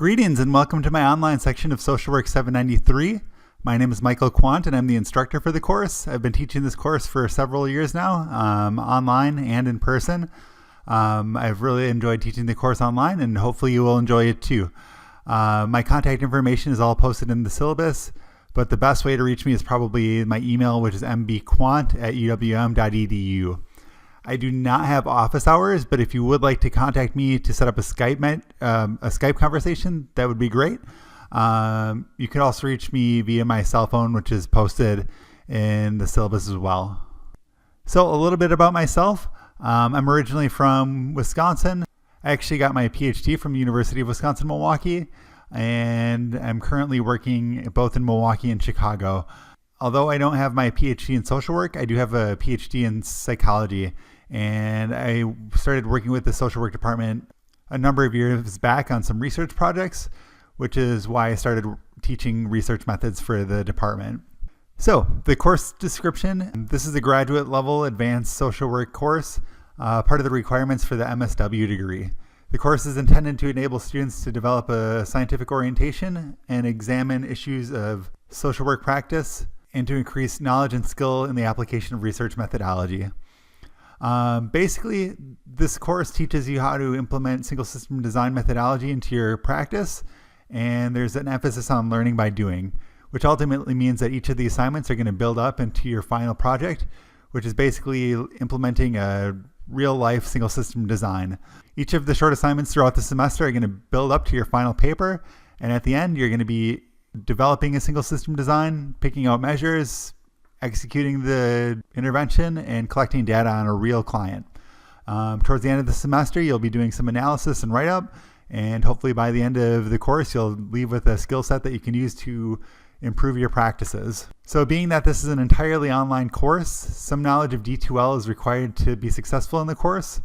Greetings and welcome to my online section of Social Work 793. My name is Michael Quant and I'm the instructor for the course. I've been teaching this course for several years now, online and in person. I've really enjoyed teaching the course online and hopefully you will enjoy it too. My contact information is all posted in the syllabus, but the best way to reach me is probably my email, which is mbquant@uwm.edu. I do not have office hours, but if you would like to contact me to set up a Skype conversation, that would be great. You can also reach me via my cell phone, which is posted in the syllabus as well. So a little bit about myself. I'm originally from Wisconsin. I actually got my PhD from the University of Wisconsin-Milwaukee, and I'm currently working both in Milwaukee and Chicago. Although I don't have my PhD in social work, I do have a PhD in psychology. And I started working with the social work department a number of years back on some research projects, which is why I started teaching research methods for the department. So the course description, this is a graduate level advanced social work course, part of the requirements for the MSW degree. The course is intended to enable students to develop a scientific orientation and examine issues of social work practice and to increase knowledge and skill in the application of research methodology. Basically, this course teaches you how to implement single system design methodology into your practice, and there's an emphasis on learning by doing, which ultimately means that each of the assignments are going to build up into your final project, which is basically implementing a real-life single system design. Each of the short assignments throughout the semester are going to build up to your final paper, and at the end, you're going to be developing a single system design, picking out measures, executing the intervention, and collecting data on a real client. Towards the end of the semester, you'll be doing some analysis and write-up, and hopefully by the end of the course, you'll leave with a skill set that you can use to improve your practices. So being that this is an entirely online course, some knowledge of D2L is required to be successful in the course.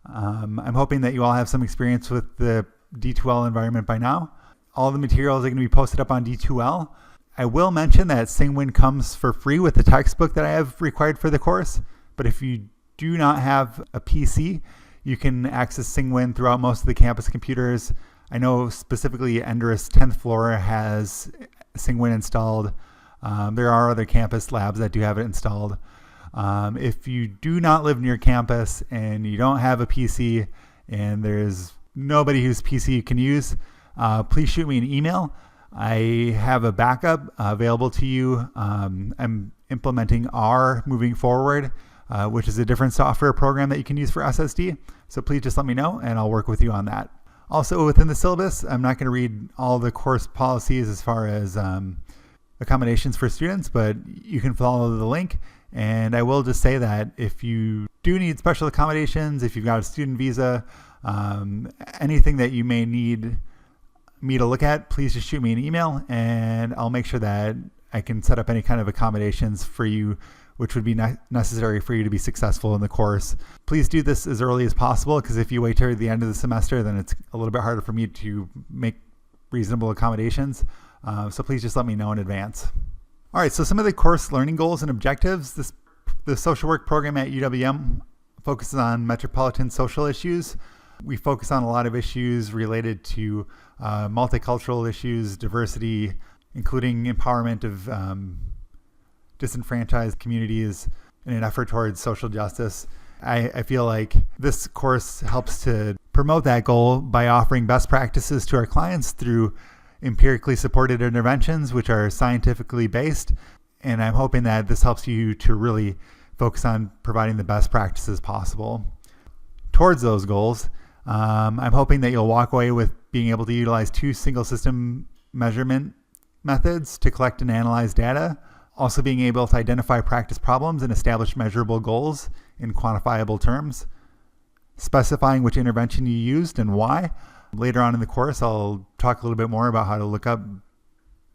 I'm hoping that you all have some experience with the D2L environment by now. All the materials are going to be posted up on D2L. I will mention that SingWin comes for free with the textbook that I have required for the course, but if you do not have a PC, you can access SingWin throughout most of the campus computers. I know specifically Enderus 10th floor has SingWin installed. There are other campus labs that do have it installed. If you do not live near campus and you don't have a PC and there's nobody whose PC you can use, please shoot me an email. I have a backup available to you. I'm implementing R moving forward, which is a different software program that you can use for SSD. So please just let me know and I'll work with you on that. Also within the syllabus, I'm not going to read all the course policies as far as accommodations for students, but you can follow the link. And I will just say that if you do need special accommodations, if you've got a student visa, anything that you may need me to look at, please just shoot me an email and I'll make sure that I can set up any kind of accommodations for you, which would be necessary for you to be successful in the course. Please do this as early as possible, because if you wait till the end of the semester, then it's a little bit harder for me to make reasonable accommodations. So please just let me know in advance. All right, so some of the course learning goals and objectives. The social work program at UWM focuses on metropolitan social issues. We focus on a lot of issues related to multicultural issues, diversity, including empowerment of disenfranchised communities in an effort towards social justice. I feel like this course helps to promote that goal by offering best practices to our clients through empirically supported interventions, which are scientifically based. And I'm hoping that this helps you to really focus on providing the best practices possible. Towards those goals, I'm hoping that you'll walk away with being able to utilize 2 single system measurement methods to collect and analyze data, also being able to identify practice problems and establish measurable goals in quantifiable terms, specifying which intervention you used and why. Later on in the course, I'll talk a little bit more about how to look up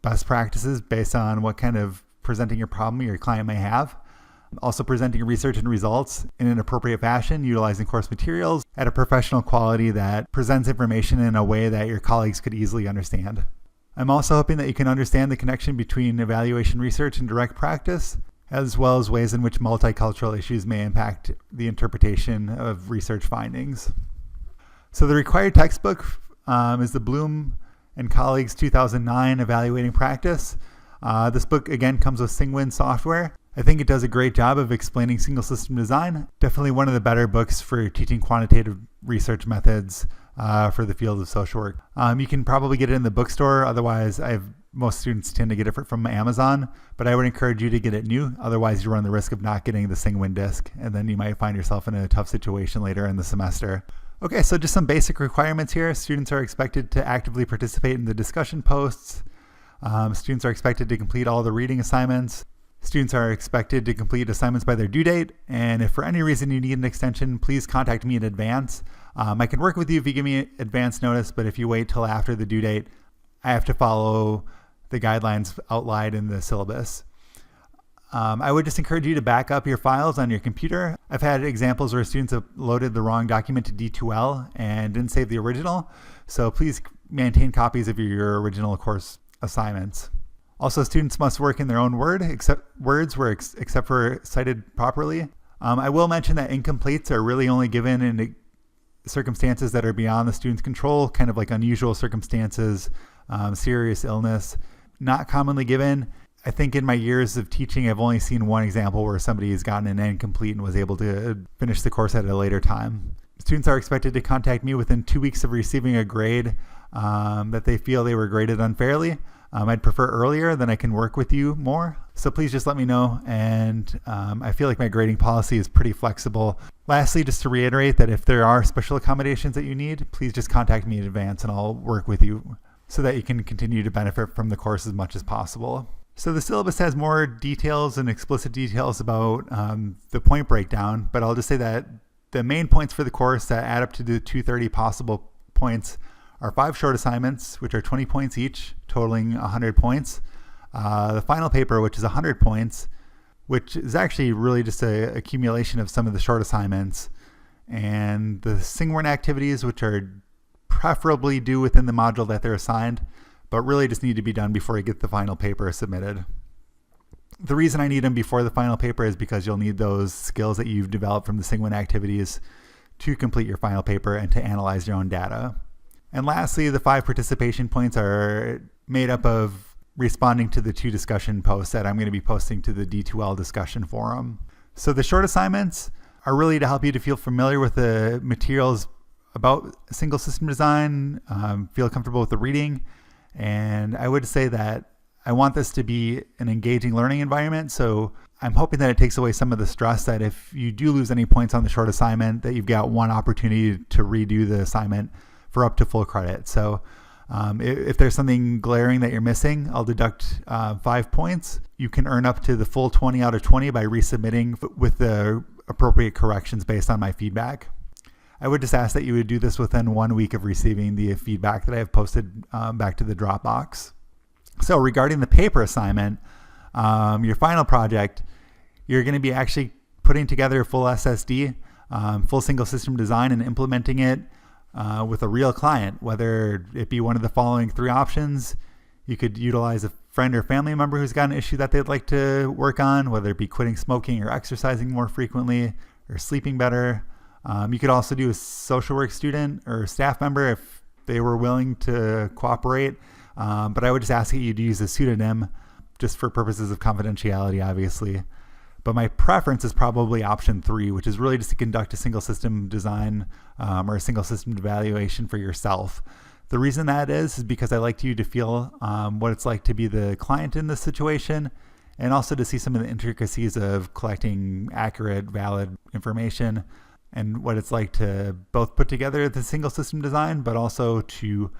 best practices based on what kind of presenting your problem your client may have. Also presenting research and results in an appropriate fashion, utilizing course materials at a professional quality that presents information in a way that your colleagues could easily understand. I'm also hoping that you can understand the connection between evaluation research and direct practice, as well as ways in which multicultural issues may impact the interpretation of research findings. So the required textbook is the Bloom and colleagues 2009 Evaluating Practice. This book again comes with Singwin software. I think it does a great job of explaining single system design. Definitely one of the better books for teaching quantitative research methods for the field of social work. You can probably get it in the bookstore. Otherwise, most students tend to get it from Amazon, but I would encourage you to get it new. Otherwise, you run the risk of not getting the Singwin disc, and then you might find yourself in a tough situation later in the semester. Okay, so just some basic requirements here. Students are expected to actively participate in the discussion posts. Students are expected to complete all the reading assignments. Students are expected to complete assignments by their due date, and if for any reason you need an extension, please contact me in advance. I can work with you if you give me advance notice, but if you wait till after the due date, I have to follow the guidelines outlined in the syllabus. I would just encourage you to back up your files on your computer. I've had examples where students have loaded the wrong document to D2L and didn't save the original, so please maintain copies of your original course assignments. Also, students must work in their own words except for cited properly. I will mention that incompletes are really only given in circumstances that are beyond the student's control, kind of like unusual circumstances, serious illness, not commonly given. I think in my years of teaching, I've only seen one example where somebody has gotten an incomplete and was able to finish the course at a later time. Students are expected to contact me within 2 weeks of receiving a grade that they feel they were graded unfairly. I'd prefer earlier, then I can work with you more. So please just let me know. And I feel like my grading policy is pretty flexible. Lastly, just to reiterate that if there are special accommodations that you need, please just contact me in advance and I'll work with you so that you can continue to benefit from the course as much as possible. So the syllabus has more details and explicit details about the point breakdown, but I'll just say that the main points for the course that add up to the 230 possible points are 5 short assignments, which are 20 points each, totaling 100 points. The final paper, which is 100 points, which is actually really just an accumulation of some of the short assignments. And the Singwin activities, which are preferably due within the module that they're assigned, but really just need to be done before you get the final paper submitted. The reason I need them before the final paper is because you'll need those skills that you've developed from the Singwin activities to complete your final paper and to analyze your own data. And lastly, the 5 participation points are made up of responding to the 2 discussion posts that I'm going to be posting to the D2L discussion forum. So the short assignments are really to help you to feel familiar with the materials about single system design, feel comfortable with the reading. And I would say that I want this to be an engaging learning environment. So I'm hoping that it takes away some of the stress that if you do lose any points on the short assignment, that you've got one opportunity to redo the assignment for up to full credit. So if there's something glaring that you're missing, I'll deduct 5 points. You can earn up to the full 20 out of 20 by resubmitting with the appropriate corrections based on my feedback. I would just ask that you would do this within 1 week of receiving the feedback that I have posted back to the Dropbox. So regarding the paper assignment, your final project, you're going to be actually putting together a full SSD, full single system design, and implementing it with a real client, whether it be one of the following 3 options. You could utilize a friend or family member who's got an issue that they'd like to work on, whether it be quitting smoking or exercising more frequently or sleeping better. You could also do a social work student or staff member if they were willing to cooperate. But I would just ask that you use a pseudonym just for purposes of confidentiality, obviously. But my preference is probably option 3, which is really just to conduct a single system design or a single system evaluation for yourself. The reason that is because I like you to feel what it's like to be the client in this situation, and also to see some of the intricacies of collecting accurate, valid information, and what it's like to both put together the single system design, but also to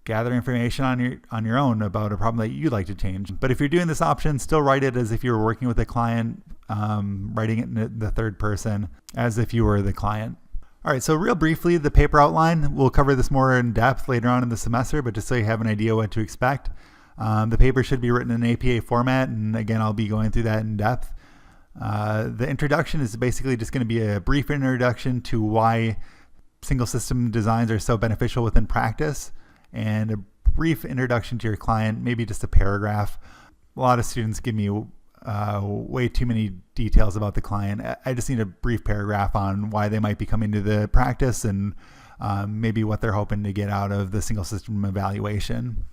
gather information on your own about a problem that you'd like to change. But if you're doing this option, still write it as if you were working with a client, writing it in the third person as if you were the client. All right, so real briefly, the paper outline, we'll cover this more in depth later on in the semester, but just so you have an idea what to expect. The paper should be written in APA format, and again, I'll be going through that in depth. The introduction is basically just going to be a brief introduction to why single system designs are so beneficial within practice, and a brief introduction to your client, maybe just a paragraph. A lot of students give me way too many details about the client. I just need a brief paragraph on why they might be coming to the practice and maybe what they're hoping to get out of the single system evaluation.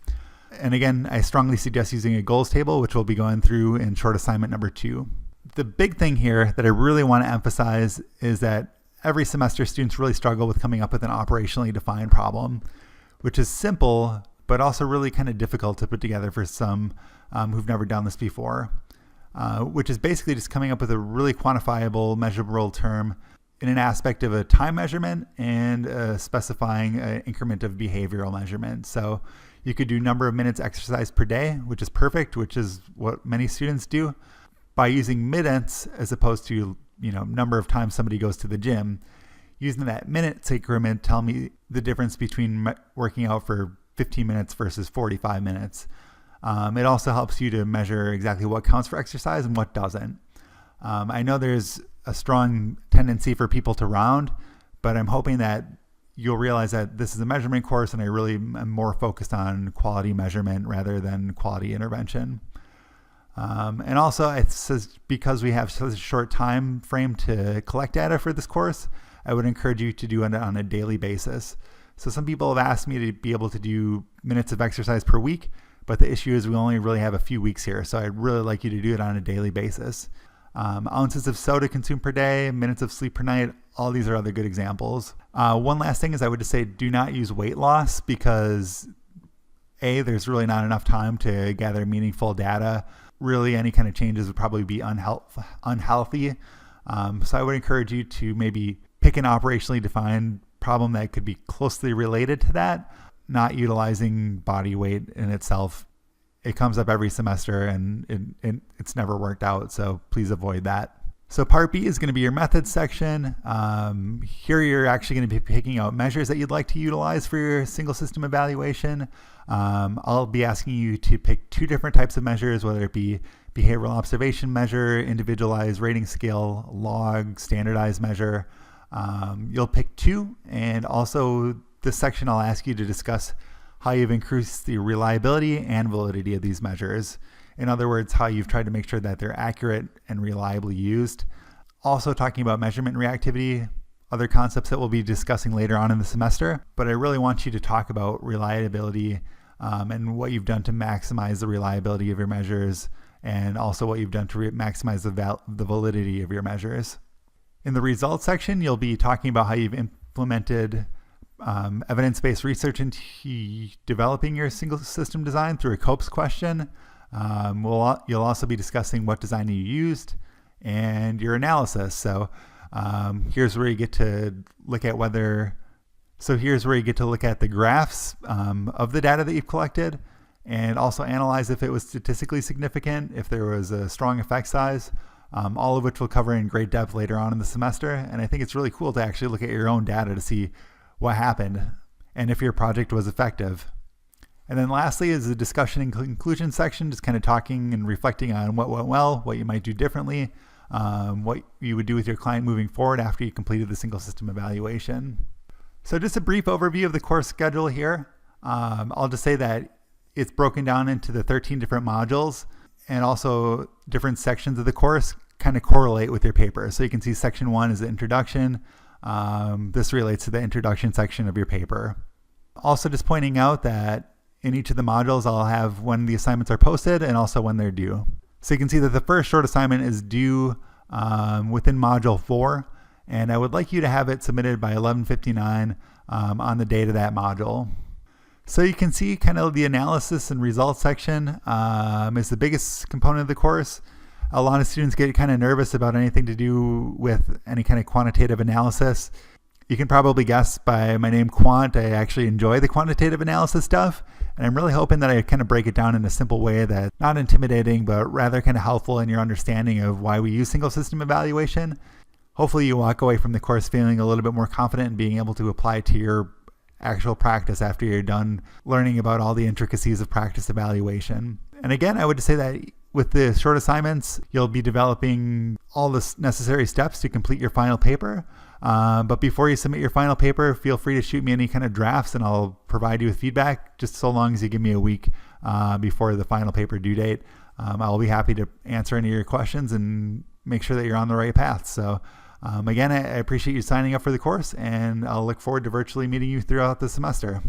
And again, I strongly suggest using a goals table, which we'll be going through in short assignment number 2. The big thing here that I really want to emphasize is that every semester students really struggle with coming up with an operationally defined problem, which is simple, but also really kind of difficult to put together for some who've never done this before, which is basically just coming up with a really quantifiable, measurable term in an aspect of a time measurement and specifying an increment of behavioral measurement. So you could do number of minutes exercised per day, which is perfect, which is what many students do. By using minutes as opposed to number of times somebody goes to the gym, using that minutes increment tell me the difference between working out for 15 minutes versus 45 minutes. It also helps you to measure exactly what counts for exercise and what doesn't. I know there's a strong tendency for people to round, but I'm hoping that you'll realize that this is a measurement course and I really am more focused on quality measurement rather than quality intervention. And also, it says because we have such a short time frame to collect data for this course, I would encourage you to do it on a daily basis. So some people have asked me to be able to do minutes of exercise per week, but the issue is we only really have a few weeks here. So I'd really like you to do it on a daily basis. Ounces of soda consumed per day, minutes of sleep per night, all these are other good examples. One last thing is I would just say do not use weight loss because there's really not enough time to gather meaningful data. Really, any kind of changes would probably be unhealthy. So I would encourage you to maybe pick an operationally defined problem that could be closely related to that, not utilizing body weight in itself. It comes up every semester and it's never worked out, so please avoid that. So part B is going to be your methods section. Here you're actually going to be picking out measures that you'd like to utilize for your single system evaluation. I'll be asking you to pick 2 different types of measures, whether it be behavioral observation measure, individualized rating scale, log, standardized measure. You'll pick 2, and also this section I'll ask you to discuss how you've increased the reliability and validity of these measures. In other words, how you've tried to make sure that they're accurate and reliably used. Also talking about measurement reactivity, other concepts that we'll be discussing later on in the semester. But I really want you to talk about reliability and what you've done to maximize the reliability of your measures, and also what you've done to maximize the validity of your measures. In the results section, you'll be talking about how you've implemented evidence-based research into developing your single system design through a COPES question. You'll also be discussing what design you used and your analysis. So here's where you get to look at the graphs of the data that you've collected, and also analyze if it was statistically significant, if there was a strong effect size, all of which we'll cover in great depth later on in the semester. And I think it's really cool to actually look at your own data to see what happened and if your project was effective. And then lastly is the discussion and conclusion section, just kind of talking and reflecting on what went well, what you might do differently, what you would do with your client moving forward after you completed the single system evaluation. So just a brief overview of the course schedule here. I'll just say that it's broken down into the 13 different modules, and also different sections of the course kind of correlate with your paper. So you can see section 1 is the introduction. This relates to the introduction section of your paper. Also just pointing out that in each of the modules, I'll have when the assignments are posted and also when they're due. So you can see that the first short assignment is due within module 4, and I would like you to have it submitted by 11:59 on the date of that module. So you can see kind of the analysis and results section is the biggest component of the course. A lot of students get kind of nervous about anything to do with any kind of quantitative analysis. You can probably guess by my name, Quant, I actually enjoy the quantitative analysis stuff. And I'm really hoping that I kind of break it down in a simple way that's not intimidating, but rather kind of helpful in your understanding of why we use single system evaluation. Hopefully you walk away from the course feeling a little bit more confident in being able to apply it to your actual practice after you're done learning about all the intricacies of practice evaluation. And again, I would say that with the short assignments, you'll be developing all the necessary steps to complete your final paper. But before you submit your final paper, feel free to shoot me any kind of drafts and I'll provide you with feedback, just so long as you give me a week before the final paper due date. I'll be happy to answer any of your questions and make sure that you're on the right path. So Again, I appreciate you signing up for the course, and I'll look forward to virtually meeting you throughout the semester.